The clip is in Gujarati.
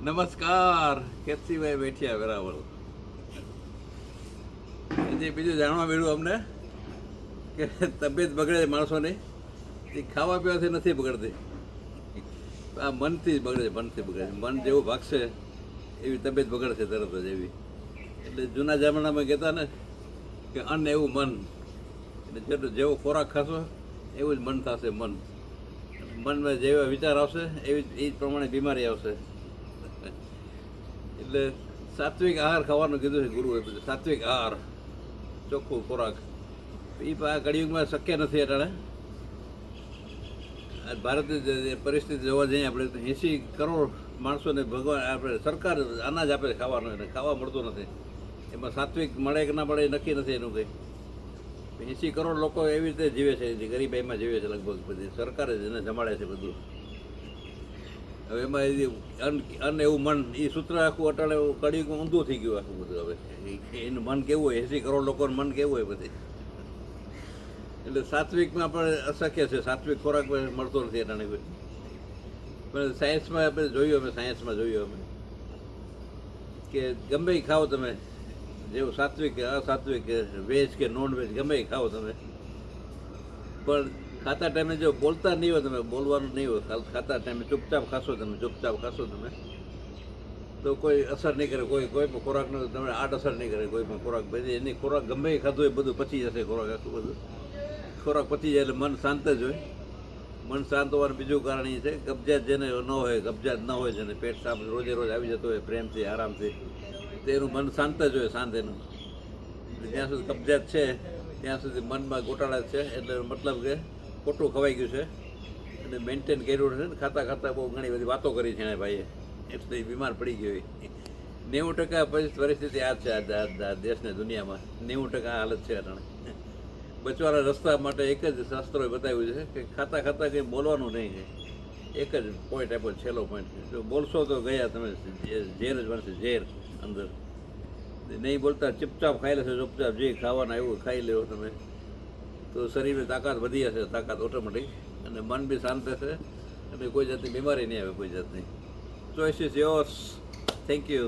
નમસ્કાર, કેતસીભાઈ બેઠિયા વેરાવળ. જે બીજું જાણવા મળ્યું અમને કે તબિયત બગડે માણસોની એ ખાવા પીવાથી નથી બગડતી, આ મનથી બગડે, મનથી બગડે. મન જેવું ભાગશે એવી તબિયત બગડશે તરત જ એવી. એટલે જૂના જમાનામાં કહેતા ને કે અન્ન એવું મન, એટલે જેવો ખોરાક ખાશો એવું જ મન થશે. મનમાં જેવા વિચાર આવશે એવી એ જ પ્રમાણે બીમારી આવશે. એટલે સાત્વિક આહાર ખાવાનું કીધું છે ગુરુએ. સાત્વિક આહાર, ચોખ્ખું ખોરાક, એ આ કળિયુગમાં શક્ય નથી. એટલે ભારતની પરિસ્થિતિ જોવા જઈએ આપણે તો 80 કરોડ માણસોને ભગવાન આપણે સરકાર અનાજ આપે ખાવાનું, એને ખાવા મળતું નથી. એમાં સાત્વિક મળે કે ના મળે નક્કી નથી એનું કંઈ. 80 કરોડ લોકો એવી રીતે જીવે છે, જે ગરીબાઈમાં જીવે છે લગભગ. બધી સરકાર જ એને જમાડે છે બધું. હવે એમાં અન્ન એવું મન, એ સૂત્ર આખું અટાણે કળિયુગમાં ઊંધું થઈ ગયું આખું બધું. હવે એનું મન કેવું હોય, 80 કરોડ લોકોનું મન કેવું હોય બધી. એટલે સાત્વિકમાં પણ અશક્ય છે, સાત્વિક ખોરાક મળતો નથી અટાણે કોઈ. પણ સાયન્સમાં આપણે જોયું, સાયન્સમાં જોયું અમે કે ગમે એ ખાઓ તમે, જેવું સાત્વિક કે અસાત્વિક, વેજ કે નોન વેજ, ગમે એ ખાઓ તમે, પણ ખાતા ટાઈમે જો બોલતા નહીં હોય તમે, બોલવાનું નહીં હોય, ખાતા ટાઈમે ચૂપચાપ ખાશો તમે, તો કોઈ અસર નહીં કરે. કોઈ પણ ખોરાકનો તમે આડઅસર નહીં કરે કોઈ પણ ખોરાક. બધી એની ખોરાક ગમે એ ખાધું હોય બધું પચી જશે. ખોરાક આખું બધું ખોરાક પચી જાય એટલે મન શાંત જ હોય. મન શાંત હોવાનું બીજું કારણ એ છે, કબજિયાત જેને ન હોય, કબજિયાત ન હોય, જેને પેટ સાફ રોજે રોજ આવી જતો હોય પ્રેમથી આરામથી, તો એનું મન શાંત જ હોય, શાંત એનું. જ્યાં સુધી કબજિયાત છે ત્યાં સુધી મનમાં ગોટાળા છે, એટલે મતલબ કે ખોટું ખવાઈ ગયું છે અને મેન્ટેન કર્યું છે ને. ખાતા બહુ ઘણી બધી વાતો કરી છે એને ભાઈએ, એટલે બીમાર પડી ગયો. 90% પરિસ્થિતિ આ છે આ દેશને દુનિયામાં. 90% હાલત છે અટાણે. બચવાના રસ્તા માટે એક જ શાસ્ત્રોએ બતાવ્યું છે કે ખાતા કંઈ બોલવાનું નહીં. એક જ પોઈન્ટ આપ્યો, છેલ્લો પોઈન્ટ. જો બોલશો તો ગયા તમે, ઝેર જ બનશે, ઝેર અંદર. નહીં બોલતા ચૂપચાપ ખાઈ લેશો, ચૂપચાપ જે ખાવાના એવું ખાઈ લેવો તમે, તો શરીરની તાકાત વધી જશે, તાકાત ઓટોમેટિક. અને મન બી શાંત રહેશે અને કોઈ જાતની બીમારી નહીં આવે, કોઈ જાતની. Choice is yours. Thank you.